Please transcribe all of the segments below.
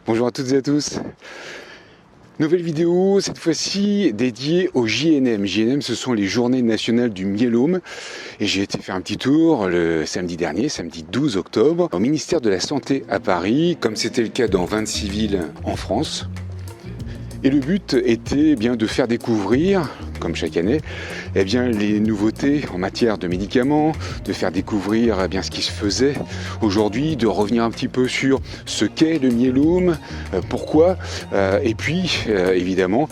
Bonjour à toutes et à tous. Nouvelle vidéo, cette fois-ci dédiée au JNM. JNM, ce sont les Journées nationales du myélome. Et j'ai été faire un petit tour le samedi dernier, samedi 12 octobre, au ministère de la Santé à Paris, comme c'était le cas dans 26 villes en France. Et le but était bien de faire découvrir, comme chaque année, les nouveautés en matière de médicaments, de faire découvrir ce qui se faisait aujourd'hui, de revenir un petit peu sur ce qu'est le myélome, pourquoi, et puis évidemment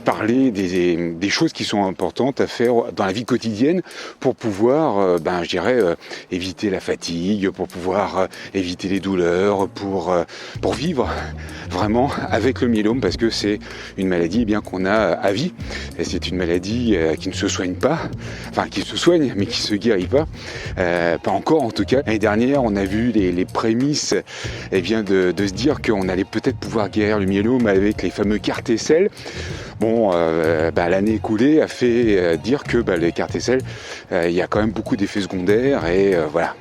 parler des choses qui sont importantes à faire dans la vie quotidienne pour pouvoir, éviter la fatigue, pour pouvoir éviter les douleurs, pour vivre vraiment avec le myélome, parce que c'est une maladie qu'on a à vie. Et c'est une maladie qui ne se soigne pas, enfin qui se soigne mais qui ne se guérit pas, pas encore en tout cas. L'année dernière, on a vu les prémices de se dire qu'on allait peut-être pouvoir guérir le myélome avec les fameux CAR-T-cell. Bon, l'année écoulée a fait dire que les CAR-T-cell, il y a quand même beaucoup d'effets secondaires et voilà.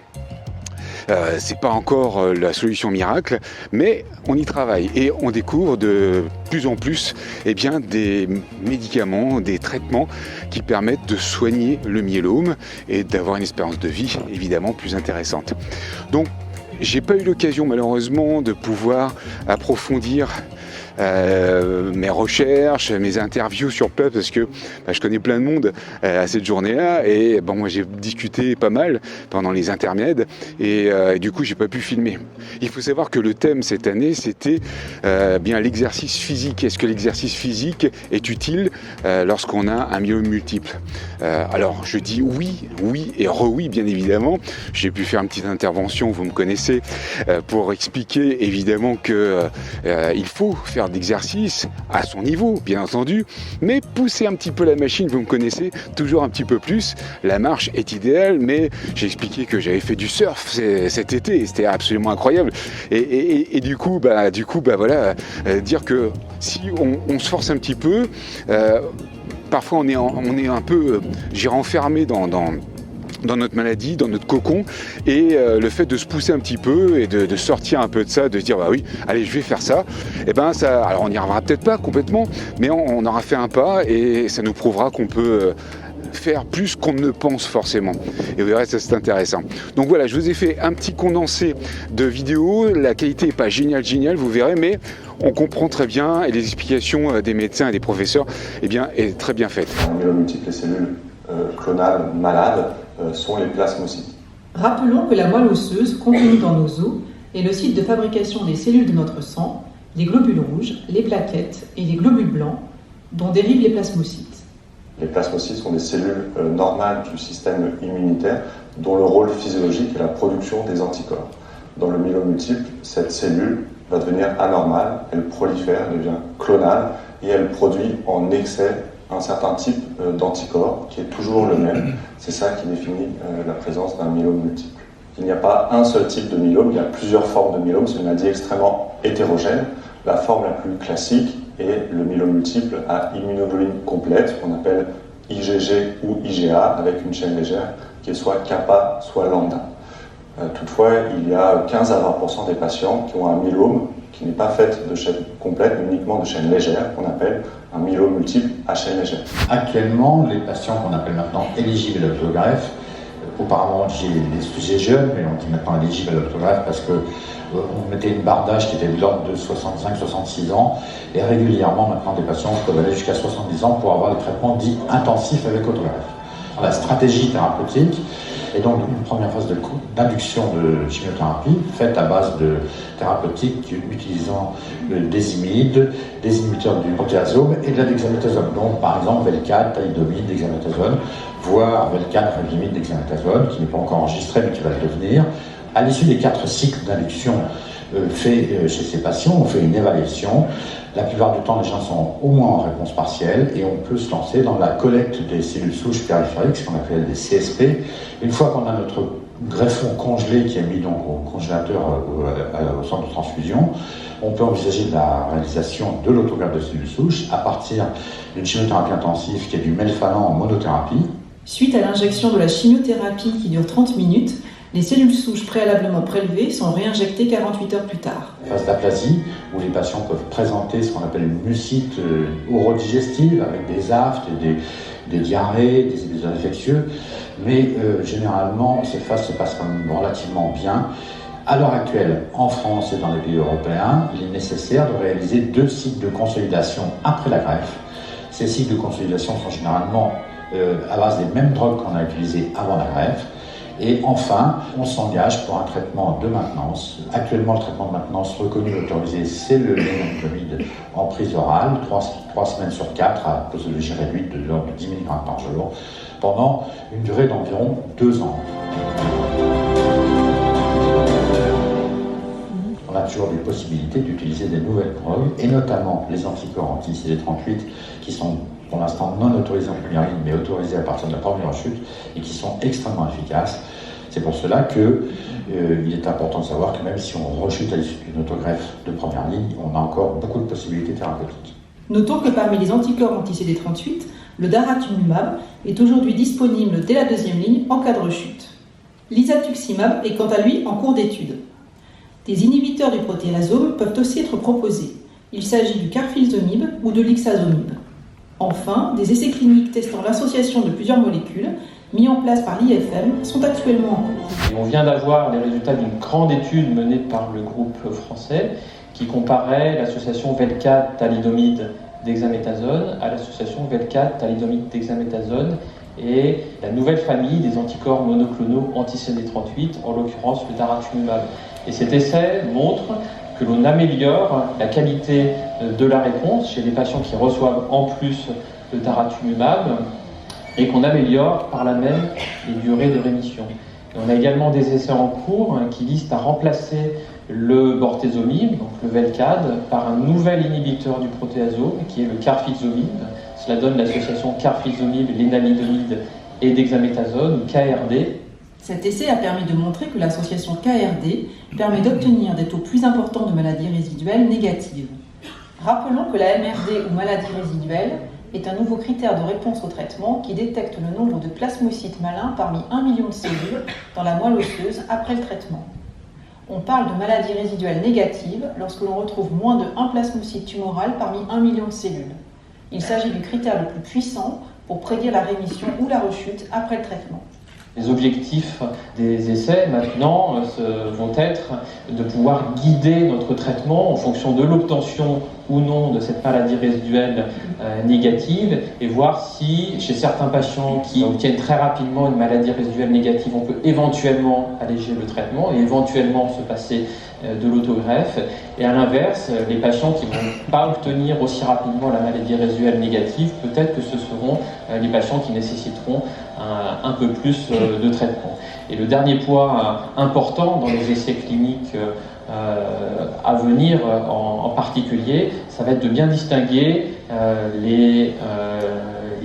C'est pas encore la solution miracle, mais on y travaille et on découvre de plus en plus des médicaments, des traitements qui permettent de soigner le myélome et d'avoir une espérance de vie évidemment plus intéressante. Donc, j'ai pas eu l'occasion malheureusement de pouvoir approfondir mes recherches, mes interviews sur place, parce que je connais plein de monde à cette journée-là, et moi j'ai discuté pas mal pendant les intermèdes, et du coup j'ai pas pu filmer. Il faut savoir que le thème cette année c'était l'exercice physique. Est-ce que l'exercice physique est utile lorsqu'on a un myélome multiple? Alors je dis oui et oui bien évidemment. J'ai pu faire une petite intervention, vous me connaissez, pour expliquer évidemment que il faut faire d'exercice à son niveau, bien entendu, mais pousser un petit peu la machine, vous me connaissez, toujours un petit peu plus. La marche est idéale, mais j'ai expliqué que j'avais fait du surf cet été, et c'était absolument incroyable. Et du coup, dire que si on se force un petit peu, parfois on est un peu, enfermé dans notre maladie, dans notre cocon, et le fait de se pousser un petit peu et de sortir un peu de ça, de se dire oui, allez, je vais faire ça, alors on n'y arrivera peut-être pas complètement, mais on aura fait un pas et ça nous prouvera qu'on peut faire plus qu'on ne pense forcément. Et vous verrez, ça c'est intéressant. Donc voilà, je vous ai fait un petit condensé de vidéos. La qualité n'est pas géniale, vous verrez, mais on comprend très bien, et les explications des médecins et des professeurs est très bien faite. En myélome multiple, les cellules clonales malades sont les plasmocytes. Rappelons que la moelle osseuse contenue dans nos os est le site de fabrication des cellules de notre sang, les globules rouges, les plaquettes et les globules blancs, dont dérivent les plasmocytes. Les plasmocytes sont des cellules normales du système immunitaire dont le rôle physiologique est la production des anticorps. Dans le myélome multiple, cette cellule va devenir anormale, elle prolifère, devient clonale et elle produit en excès un certain type d'anticorps qui est toujours le même. C'est ça qui définit la présence d'un myélome multiple. Il n'y a pas un seul type de myélome, il y a plusieurs formes de myélome. C'est une maladie extrêmement hétérogène. La forme la plus classique est le myélome multiple à immunoglobine complète, qu'on appelle IgG ou IgA, avec une chaîne légère qui est soit kappa, soit lambda. Toutefois, il y a 15 à 20% des patients qui ont un myélome qui n'est pas fait de chaîne complète, mais uniquement de chaîne légère, qu'on appelle un myélome multiple à chaîne légère. Actuellement, les patients qu'on appelle maintenant éligibles à l'autogreffe, auparavant on disait les sujets jeunes, mais on dit maintenant éligibles à l'autogreffe parce que on mettait une barre d'âge qui était de l'ordre de 65-66 ans, et régulièrement maintenant des patients peuvent aller jusqu'à 70 ans pour avoir des traitements dits intensifs avec autogreffe. La stratégie thérapeutique est donc une première phase d'induction de chimiothérapie faite à base de thérapeutiques utilisant des imides, des inhibiteurs du protéasome et de la dexaméthasone. Donc par exemple Velcade, thalidomide, dexaméthasone, voire Velcade, revlimide, dexaméthasone, qui n'est pas encore enregistré mais qui va le devenir. À l'issue des 4 cycles d'induction faits chez ces patients, on fait une évaluation. La plupart du temps, les gens sont au moins en réponse partielle et on peut se lancer dans la collecte des cellules souches périphériques, ce qu'on appelle des CSP. Une fois qu'on a notre greffon congelé qui est mis donc au congélateur au centre de transfusion, on peut envisager la réalisation de l'autogreffe de cellules souches à partir d'une chimiothérapie intensive qui est du melphalan en monothérapie. Suite à l'injection de la chimiothérapie qui dure 30 minutes, les cellules souches préalablement prélevées sont réinjectées 48 heures plus tard. Phase d'aplasie, où les patients peuvent présenter ce qu'on appelle une mucite orodigestive avec des aftes, des diarrhées, des épisodes infectieux, mais généralement cette phase se passe quand même relativement bien. À l'heure actuelle, en France et dans les pays européens, il est nécessaire de réaliser 2 cycles de consolidation après la greffe. Ces cycles de consolidation sont généralement à base des mêmes drogues qu'on a utilisées avant la greffe. Et enfin, on s'engage pour un traitement de maintenance. Actuellement, le traitement de maintenance reconnu et autorisé, c'est le lénaniclomide en prise orale, 3 semaines sur 4, à posologie réduite de l'ordre de 10 mg par jour, pendant une durée d'environ 2 ans. On a toujours des possibilités d'utiliser des nouvelles drogues, et notamment les anticorps anti-CD38, qui sont pour l'instant non autorisés en première ligne, mais autorisés à partir de la première chute, et qui sont extrêmement efficaces. C'est pour cela qu'il est important de savoir que même si on rechute à l'issue d'une autogreffe de première ligne, on a encore beaucoup de possibilités thérapeutiques. Notons que parmi les anticorps anti-CD38, le daratumumab est aujourd'hui disponible dès la 2e ligne en cas de rechute. L'isatuximab est quant à lui en cours d'étude. Des inhibiteurs du protéasome peuvent aussi être proposés. Il s'agit du carfilzomib ou de l'ixazomib. Enfin, des essais cliniques testant l'association de plusieurs molécules, mis en place par l'IFM, sont actuellement en cours. Et on vient d'avoir les résultats d'une grande étude menée par le groupe français qui comparait l'association Velcade-thalidomide dexaméthasone à l'association Velcade-thalidomide dexaméthasone et la nouvelle famille des anticorps monoclonaux anti-CD38, en l'occurrence le daratumumab. Et cet essai montre que l'on améliore la qualité de la réponse chez les patients qui reçoivent en plus le daratumumab et qu'on améliore par là même les durées de rémission. Et on a également des essais en cours qui visent à remplacer le bortezomib, donc le Velcade, par un nouvel inhibiteur du protéasome qui est le carfilzomib. Cela donne l'association carfilzomib, lénaniclomide et dexaméthasone, ou KRD. Cet essai a permis de montrer que l'association KRD permet d'obtenir des taux plus importants de maladies résiduelles négatives. Rappelons que la MRD ou maladie résiduelle est un nouveau critère de réponse au traitement qui détecte le nombre de plasmocytes malins parmi 1 million de cellules dans la moelle osseuse après le traitement. On parle de maladie résiduelle négative lorsque l'on retrouve moins de 1 plasmocyte tumoral parmi 1 million de cellules. Il s'agit du critère le plus puissant pour prédire la rémission ou la rechute après le traitement. Les objectifs des essais maintenant vont être de pouvoir guider notre traitement en fonction de l'obtention ou non de cette maladie résiduelle négative et voir si chez certains patients qui obtiennent très rapidement une maladie résiduelle négative, on peut éventuellement alléger le traitement et éventuellement se passer de l'autogreffe. Et à l'inverse, les patients qui ne vont pas obtenir aussi rapidement la maladie résiduelle négative, peut-être que ce seront les patients qui nécessiteront un peu plus de traitement. Et le dernier point important dans les essais cliniques à venir en particulier, ça va être de bien distinguer les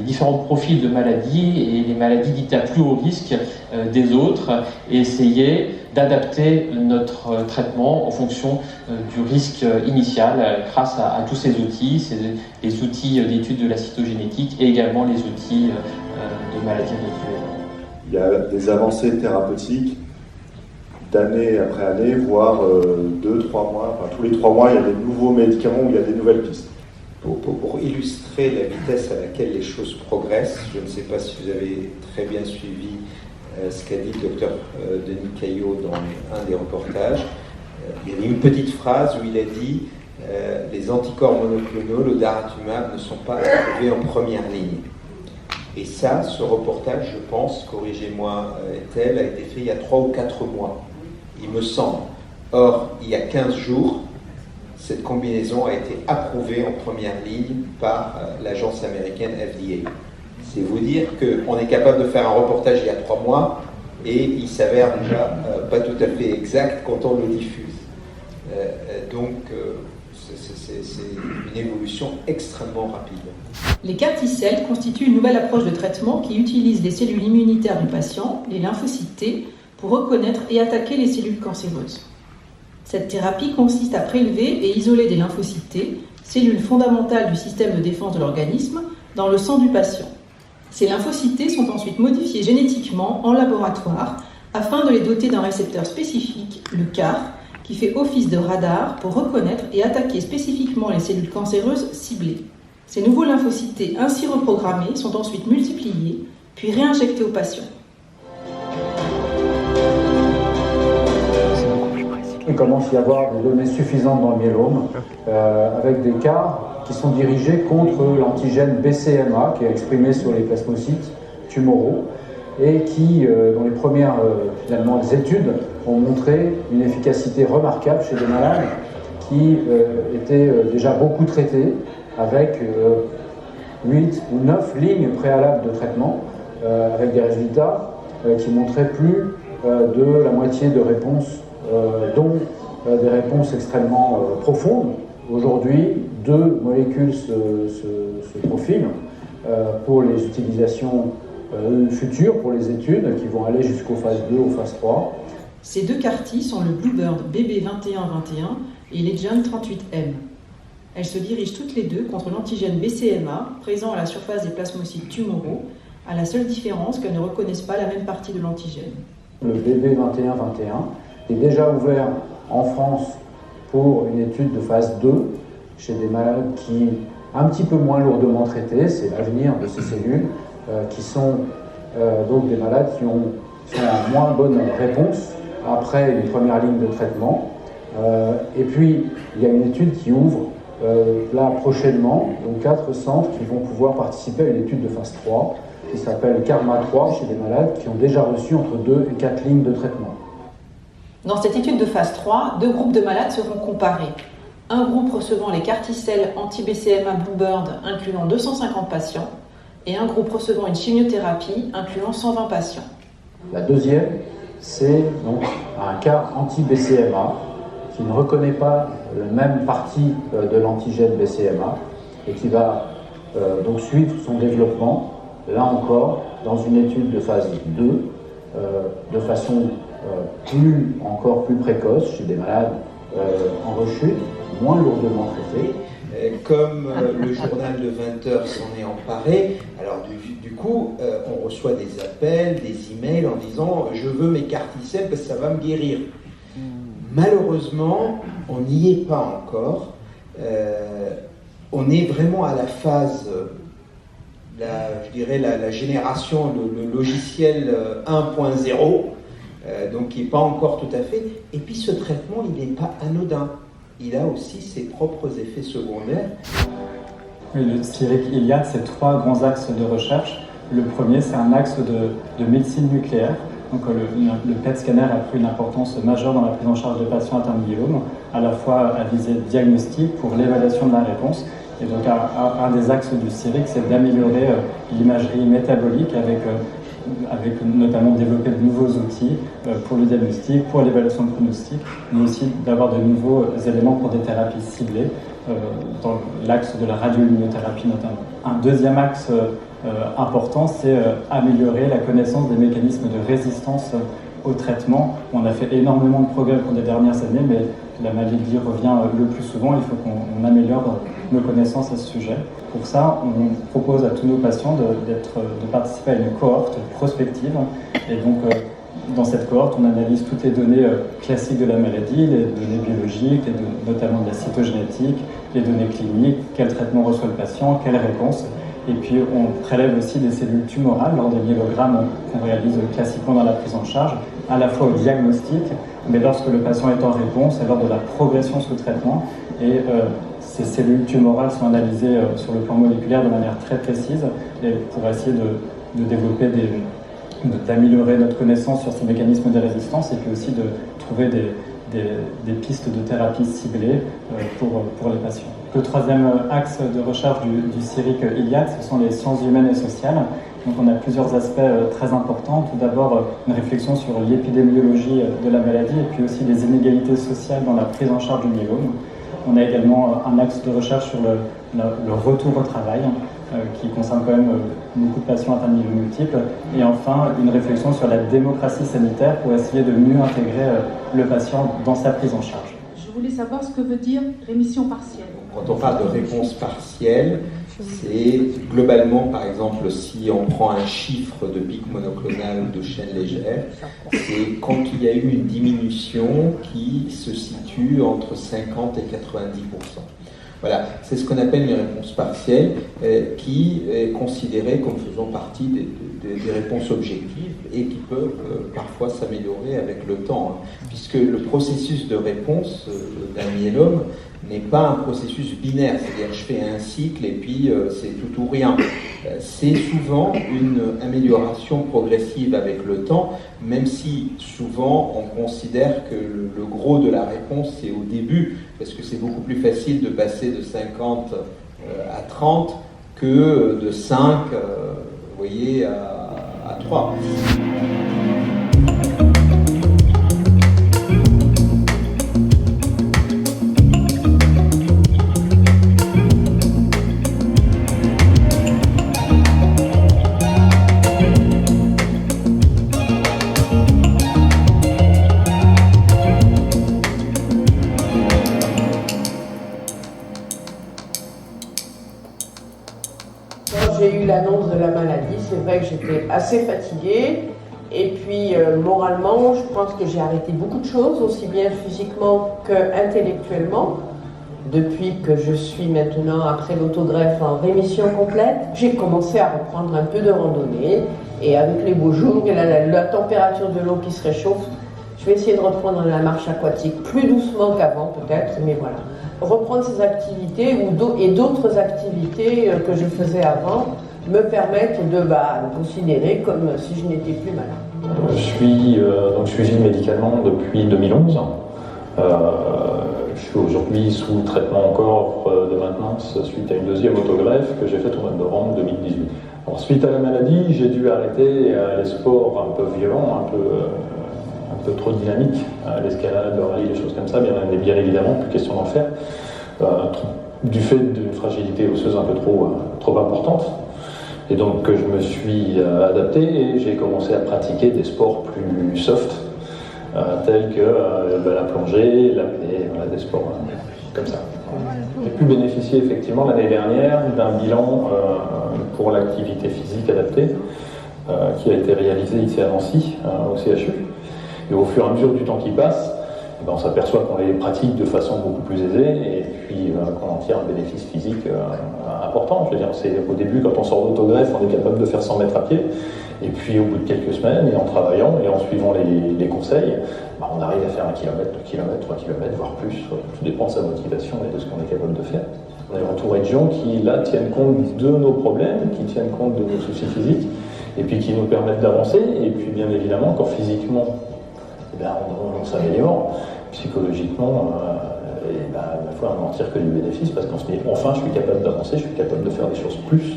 différents profils de maladies et les maladies dites à plus haut risque des autres et essayer d'adapter notre traitement en fonction du risque initial grâce à tous ces outils, les outils d'étude de la cytogénétique et également les outils de maladies résiduelles. Il y a des avancées thérapeutiques d'année après année, voire 2-3 mois. Enfin, tous les 3 mois, il y a des nouveaux médicaments où il y a des nouvelles pistes. Pour illustrer la vitesse à laquelle les choses progressent, je ne sais pas si vous avez très bien suivi ce qu'a dit le docteur Denis Caillot dans un des reportages. Il y avait une petite phrase où il a dit les anticorps monoclonaux, le daratumumab, ne sont pas approuvés en première ligne. Et ça, ce reportage, je pense, corrigez-moi tel, a été fait il y a 3 ou 4 mois, il me semble. Or, il y a 15 jours, cette combinaison a été approuvée en première ligne par l'agence américaine FDA. C'est vous dire qu'on est capable de faire un reportage il y a 3 mois et il s'avère déjà pas tout à fait exact quand on le diffuse. C'est une évolution extrêmement rapide. Les CAR-T-cells constituent une nouvelle approche de traitement qui utilise les cellules immunitaires du patient, les lymphocytes T, pour reconnaître et attaquer les cellules cancéreuses. Cette thérapie consiste à prélever et isoler des lymphocytes T, cellules fondamentales du système de défense de l'organisme, dans le sang du patient. Ces lymphocytes T sont ensuite modifiés génétiquement en laboratoire afin de les doter d'un récepteur spécifique, le CAR, qui fait office de radar pour reconnaître et attaquer spécifiquement les cellules cancéreuses ciblées. Ces nouveaux lymphocytes ainsi reprogrammés sont ensuite multipliés, puis réinjectés aux patients. Il commence à y avoir des données suffisantes dans le myélome, avec des cas qui sont dirigés contre l'antigène BCMA, qui est exprimé sur les plasmocytes tumoraux, et qui, dans les premières études, ont montré une efficacité remarquable chez des malades qui étaient déjà beaucoup traités, avec 8 ou 9 lignes préalables de traitement, avec des résultats qui montraient plus de la moitié de réponses, dont des réponses extrêmement profondes. Aujourd'hui, 2 molécules se profilent pour les utilisations futures, pour les études, qui vont aller jusqu'aux phases 2, aux phases 3. Ces 2 CAR-T sont le Bluebird BB2121 et Legend 38M. Elles se dirigent toutes les deux contre l'antigène BCMA, présent à la surface des plasmocytes tumoraux, à la seule différence qu'elles ne reconnaissent pas la même partie de l'antigène. Le BB2121 est déjà ouvert en France pour une étude de phase 2 chez des malades qui un petit peu moins lourdement traités, c'est l'avenir de ces cellules, qui sont donc des malades qui sont en moins bonne réponse après une première ligne de traitement. Et puis, il y a une étude qui ouvre là prochainement, donc 4 centres qui vont pouvoir participer à une étude de phase 3 qui s'appelle Karma 3 chez des malades qui ont déjà reçu entre 2 et 4 lignes de traitement. Dans cette étude de phase 3, 2 groupes de malades seront comparés. Un groupe recevant les CAR-T-cells anti-BCMA Bluebird incluant 250 patients et un groupe recevant une chimiothérapie incluant 120 patients. La deuxième, c'est donc un CAR anti-BCMA qui ne reconnaît pas la même partie de l'antigène BCMA et qui va donc suivre son développement, là encore, dans une étude de phase 2, de façon encore plus précoce, chez des malades en rechute, moins lourdement traités. Comme le journal de 20 heures s'en est emparé, alors du coup, on reçoit des appels, des emails en disant « je veux mes CAR-T-cells parce que ça va me guérir ». Malheureusement, on n'y est pas encore. On est vraiment à la phase, la génération, le logiciel 1.0, donc qui n'est pas encore tout à fait. Et puis ce traitement, il n'est pas anodin. Il a aussi ses propres effets secondaires. Oui, le CIRIC ILIAD, c'est 3 grands axes de recherche. Le premier, c'est un axe de médecine nucléaire. Donc, le PET scanner a pris une importance majeure dans la prise en charge des patients atteints de myélome, à la fois à visée diagnostique pour l'évaluation de la réponse. Et donc, un des axes du CIRIC, c'est d'améliorer l'imagerie métabolique avec notamment développer de nouveaux outils pour le diagnostic, pour l'évaluation de pronostic, mais aussi d'avoir de nouveaux éléments pour des thérapies ciblées, dans l'axe de la radioimmunothérapie notamment. Un deuxième axe important, c'est améliorer la connaissance des mécanismes de résistance au traitement. On a fait énormément de progrès au cours des dernières années, mais la maladie revient le plus souvent. Il faut qu'on améliore nos connaissances à ce sujet. Pour ça, on propose à tous nos patients de participer à une cohorte prospective. Et donc, dans cette cohorte, on analyse toutes les données classiques de la maladie, les données biologiques, notamment de la cytogénétique, les données cliniques, quel traitement reçoit le patient, quelle réponse. Et puis, on prélève aussi des cellules tumorales lors des myélogrammes qu'on réalise classiquement dans la prise en charge, à la fois au diagnostic, mais lorsque le patient est en réponse, et lors de la progression sous traitement. Et ces cellules tumorales sont analysées sur le plan moléculaire de manière très précise et pour essayer de développer d'améliorer notre connaissance sur ces mécanismes de résistance et puis aussi de trouver des pistes de thérapie ciblées pour les patients. Le troisième axe de recherche du CIRIC ILIAD, ce sont les sciences humaines et sociales. Donc on a plusieurs aspects très importants. Tout d'abord, une réflexion sur l'épidémiologie de la maladie et puis aussi les inégalités sociales dans la prise en charge du myélome. On a également un axe de recherche sur le retour au travail, qui concerne quand même beaucoup de patients atteints de myélome multiple. Et enfin, une réflexion sur la démocratie sanitaire pour essayer de mieux intégrer le patient dans sa prise en charge. Je voulais savoir ce que veut dire rémission partielle. Quand on parle de réponse partielle, C'est globalement, par exemple, si on prend un chiffre de pic monoclonal ou de chaîne légère, c'est quand il y a eu une diminution qui se situe entre 50 et 90%. Voilà, c'est ce qu'on appelle une réponse partielle qui est considérée comme faisant partie des réponses objectives et qui peuvent parfois s'améliorer avec le temps, puisque le processus de réponse d'un myélome n'est pas un processus binaire, c'est-à-dire je fais un cycle et puis c'est tout ou rien. C'est souvent une amélioration progressive avec le temps, même si souvent on considère que le gros de la réponse c'est au début, parce que c'est beaucoup plus facile de passer de 50 à 30 que de 5 vous voyez, à 3. J'ai eu l'annonce de la maladie, c'est vrai que j'étais assez fatiguée et puis moralement, je pense que j'ai arrêté beaucoup de choses, aussi bien physiquement qu'intellectuellement. Depuis que je suis maintenant, après l'autogreffe, en rémission complète, j'ai commencé à reprendre un peu de randonnée et avec les beaux jours et la température de l'eau qui se réchauffe, je vais essayer de reprendre la marche aquatique plus doucement qu'avant peut-être, mais voilà. Reprendre ces activités et d'autres activités que je faisais avant me permettent de considérer comme si je n'étais plus malade. Je suis donc suivi médicalement depuis 2011. Je suis aujourd'hui sous traitement encore de maintenance suite à une deuxième autogreffe que j'ai faite au mois de novembre 2018. Alors, suite à la maladie, j'ai dû arrêter les sports un peu violents, un peu trop dynamiques, l'escalade, le rallye, les choses comme ça, bien évidemment, plus question d'en faire, du fait d'une fragilité osseuse un peu trop importante. Et donc je me suis adapté et j'ai commencé à pratiquer des sports plus soft, tels que la plongée, l'apnée, des sports comme ça. J'ai pu bénéficier effectivement l'année dernière d'un bilan pour l'activité physique adaptée qui a été réalisé ici à Nancy, au CHU. Et au fur et à mesure du temps qui passe, on s'aperçoit qu'on les pratique de façon beaucoup plus aisée et puis qu'on en tire un bénéfice physique important. Je veux dire, c'est au début, quand on sort d'autogreffe, on est capable de faire 100 mètres à pied. Et puis au bout de quelques semaines, et en travaillant et en suivant les conseils, on arrive à faire 1 kilomètre, 2 kilomètres, 3 kilomètres, voire plus. Tout dépend de sa motivation et de ce qu'on est capable de faire. On est entouré de gens qui, là, tiennent compte de nos problèmes, qui tiennent compte de nos soucis physiques, et puis qui nous permettent d'avancer. Et puis, bien évidemment, quand physiquement, on s'améliore, psychologiquement, ma foi, on n'en tire que du bénéfice, parce qu'on se dit, enfin, je suis capable d'avancer, je suis capable de faire des choses plus.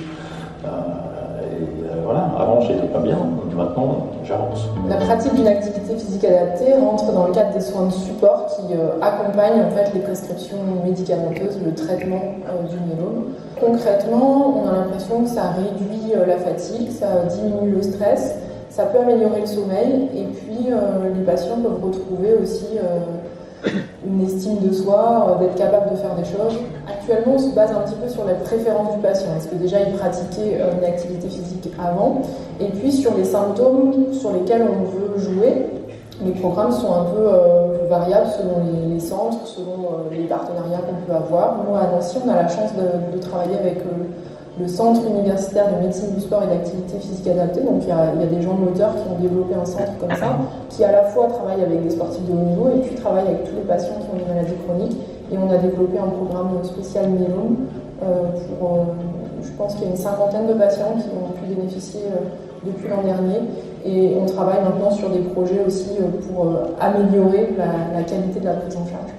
Voilà, avant j'étais pas bien, maintenant j'avance. La pratique d'une activité physique adaptée rentre dans le cadre des soins de support qui accompagnent en fait les prescriptions médicamenteuses, le traitement du myélome. Concrètement, on a l'impression que ça réduit la fatigue, ça diminue le stress, ça peut améliorer le sommeil et puis les patients peuvent retrouver aussi une estime de soi, d'être capable de faire des choses. Actuellement, on se base un petit peu sur la préférence du patient. Est-ce que déjà il pratiquait une activité physique avant? Et puis sur les symptômes sur lesquels on veut jouer. Les programmes sont un peu variables selon les centres, selon les partenariats qu'on peut avoir. Nous, à Nancy, on a la chance de travailler avec le Centre universitaire de médecine du sport et d'activité physique adaptée. Donc il y a des gens moteurs qui ont développé un centre comme ça, qui à la fois travaille avec des sportifs de haut niveau et puis travaille avec tous les patients qui ont des maladies chroniques. Et on a développé un programme spécial myélome je pense qu'il y a une 50aine de patients qui ont pu bénéficier depuis l'an dernier. Et on travaille maintenant sur des projets aussi pour améliorer la qualité de la prise en charge.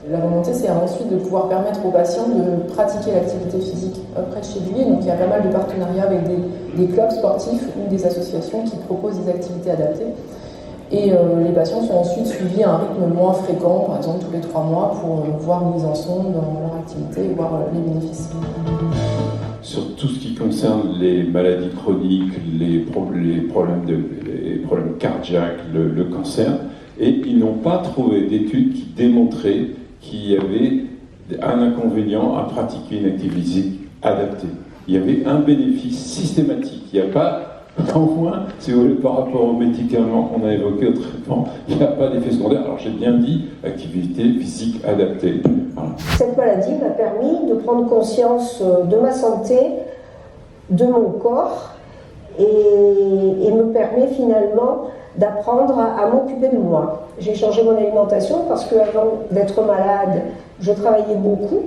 La volonté, c'est ensuite de pouvoir permettre aux patients de pratiquer l'activité physique près de chez lui. Donc il y a pas mal de partenariats avec des clubs sportifs ou des associations qui proposent des activités adaptées. Et les patients sont ensuite suivis à un rythme moins fréquent, par exemple tous les 3 mois, pour voir où ils en sont dans leur activité et voir les bénéfices. Sur tout ce qui concerne les maladies chroniques, les problèmes cardiaques, le cancer, et ils n'ont pas trouvé d'études qui démontraient qu'il y avait un inconvénient à pratiquer une activité adapté. Il y avait un bénéfice systématique. Il n'y a pas, au moins, si vous voulez, par rapport aux médicaments qu'on a évoqués au traitement, il n'y a pas d'effet secondaire. Alors j'ai bien dit activité physique adaptée. Voilà. Cette maladie m'a permis de prendre conscience de ma santé, de mon corps, et me permet finalement d'apprendre à m'occuper de moi. J'ai changé mon alimentation parce qu'avant d'être malade, je travaillais beaucoup.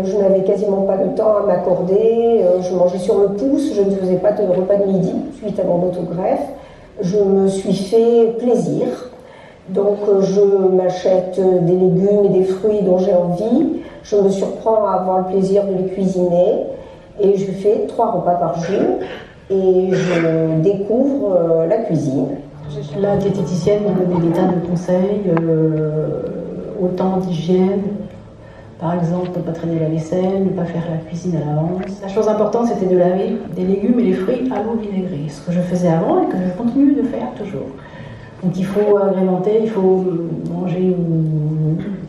Je n'avais quasiment pas de temps à m'accorder. Je mangeais sur le pouce. Je ne faisais pas de repas de midi suite à mon autogreffe. Je me suis fait plaisir. Donc je m'achète des légumes et des fruits dont j'ai envie. Je me surprends à avoir le plaisir de les cuisiner. Et je fais 3 repas par jour. Et je découvre la cuisine. La diététicienne me donne des tas de conseils, autant d'hygiène, par exemple, ne pas traîner la vaisselle, ne pas faire la cuisine à l'avance. La chose importante, c'était de laver des légumes et les fruits à l'eau vinaigrée, ce que je faisais avant et que je continue de faire toujours. Donc il faut agrémenter, il faut manger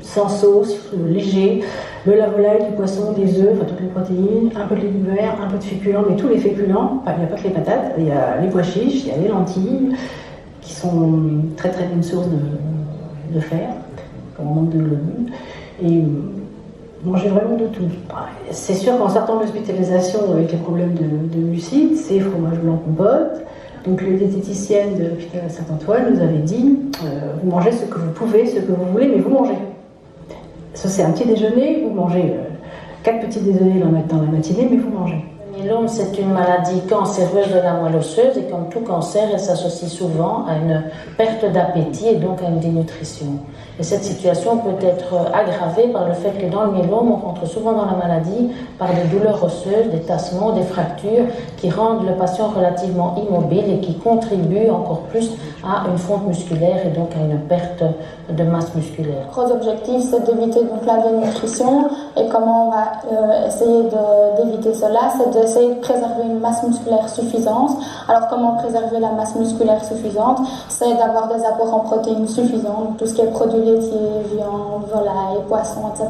sans sauce, léger, le lave-volaille, du poisson, des œufs, enfin toutes les protéines, un peu de légumes verts, un peu de féculents, mais tous les féculents, il n'y a pas que les patates, il y a les pois chiches, il y a les lentilles, qui sont très très bonnes sources de fer, comme on manque de globule, et manger vraiment de tout. C'est sûr qu'en sortant de l'hospitalisation avec les problèmes de mucite, c'est fromage blanc compote. Donc le diététicienne de l'hôpital Saint-Antoine nous avait dit vous mangez ce que vous pouvez, ce que vous voulez, mais vous mangez. Ça c'est un petit déjeuner, vous mangez 4 petits déjeuners dans la matinée, mais vous mangez. Le myélome, c'est une maladie cancéreuse de la moelle osseuse et comme tout cancer, elle s'associe souvent à une perte d'appétit et donc à une dénutrition. Et cette situation peut être aggravée par le fait que dans le myélome, on rentre souvent dans la maladie par des douleurs osseuses, des tassements, des fractures qui rendent le patient relativement immobile et qui contribuent encore plus à une fonte musculaire et donc à une perte de masse musculaire. Le gros objectif, c'est d'éviter donc la dénutrition et comment on va essayer d'éviter cela, c'est d'essayer de préserver une masse musculaire suffisante. Alors comment préserver la masse musculaire suffisante? C'est d'avoir des apports en protéines suffisants, donc tout ce qui est produits laitiers, viande, volaille, poissons, etc.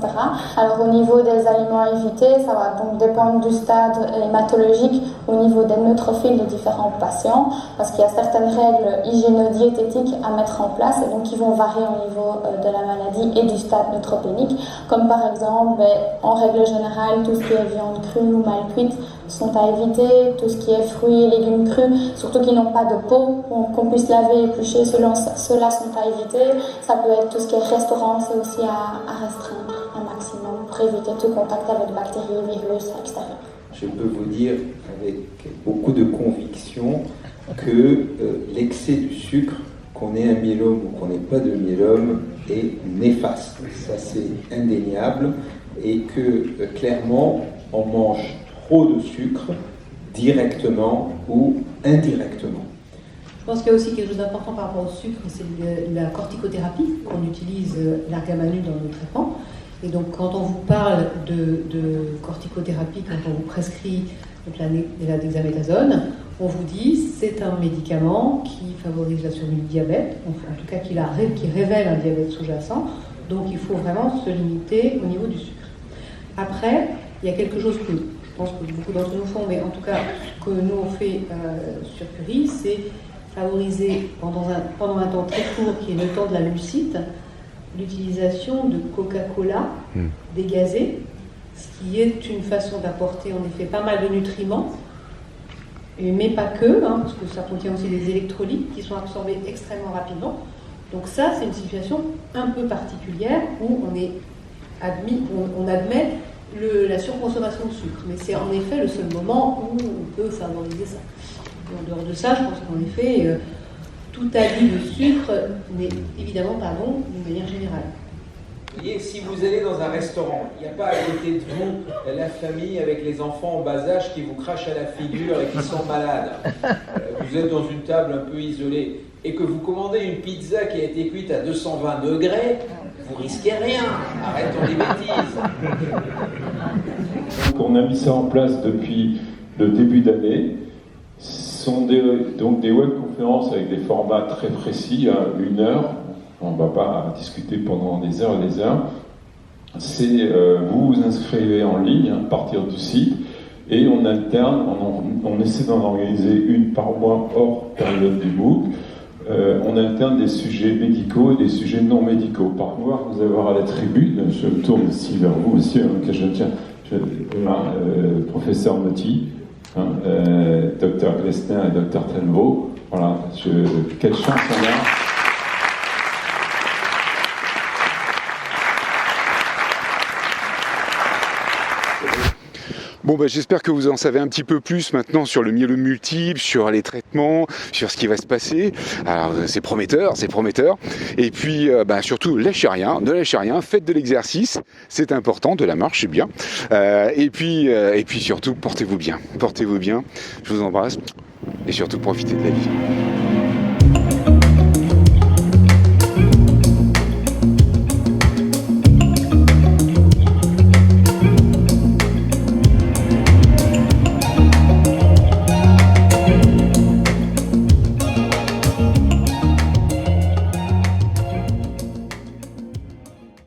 Alors au niveau des aliments à éviter, ça va donc dépendre du stade hématologique au niveau des neutrophiles de différents patients, parce qu'il y a certaines règles hygiéno-diététiques à mettre en place et donc qui vont varier au niveau de la maladie et du stade neutropénique, comme par exemple, en règle générale, tout ce qui est viande crue ou mal cuite sont à éviter, tout ce qui est fruits et légumes crus, surtout qui n'ont pas de peau, qu'on puisse laver et éplucher, ceux-là sont à éviter. Ça peut être tout ce qui est restaurant, c'est aussi à restreindre un maximum pour éviter tout contact avec bactéries, virus, etc. Je peux vous dire avec beaucoup de conviction que l'excès du sucre, qu'on ait un myélome ou qu'on n'ait pas de myélome, est néfaste. Ça c'est indéniable et que clairement on mange trop de sucre directement ou indirectement. Je pense qu'il y a aussi quelque chose d'important par rapport au sucre, c'est la corticothérapie qu'on utilise l'argamanul dans nos traitements. Et donc quand on vous parle de corticothérapie, quand on vous prescrit donc la dexaméthasone, on vous dit c'est un médicament qui favorise la survie du diabète, en tout cas qui révèle un diabète sous-jacent, donc il faut vraiment se limiter au niveau du sucre. Après, il y a quelque chose que je pense que beaucoup d'entre nous font, mais en tout cas ce que nous on fait sur Curie, c'est favoriser pendant un temps très court, qui est le temps de la lucite, l'utilisation de Coca-Cola dégazée, ce qui est une façon d'apporter en effet pas mal de nutriments, mais pas que, parce que ça contient aussi des électrolytes qui sont absorbés extrêmement rapidement. Donc ça, c'est une situation un peu particulière où on admet la surconsommation de sucre, mais c'est en effet le seul moment où on peut favoriser ça. Et en dehors de ça, je pense qu'en effet, tout abus de sucre n'est évidemment pas bon d'une manière générale. Et si vous allez dans un restaurant, il n'y a pas à côté de vous la famille avec les enfants en bas âge qui vous crachent à la figure et qui sont malades. Vous êtes dans une table un peu isolée et que vous commandez une pizza qui a été cuite à 220 degrés, vous risquez rien. Arrêtons les bêtises. On a mis ça en place depuis le début d'année. Ce sont donc des webconférences avec des formats très précis, à 1 heure. On ne va pas discuter pendant des heures et des heures. Vous vous inscrivez en ligne à partir du site Et on alterne, on essaie d'en organiser une par mois hors période du MOOC. On alterne des sujets médicaux et des sujets non médicaux. Par pouvoir vous avoir à la tribune, je me tourne ici vers vous aussi, que je tiens, professeur Motti, docteur Glessner et docteur Telvaux. Voilà, quelle chance on a. Bon, j'espère que vous en savez un petit peu plus maintenant sur le myélome multiple, sur les traitements, sur ce qui va se passer. Alors, c'est prometteur, c'est prometteur. Et puis, surtout, ne lâchez rien, faites de l'exercice, c'est important, de la marche, c'est bien. Et puis surtout, portez-vous bien. Je vous embrasse et surtout, profitez de la vie.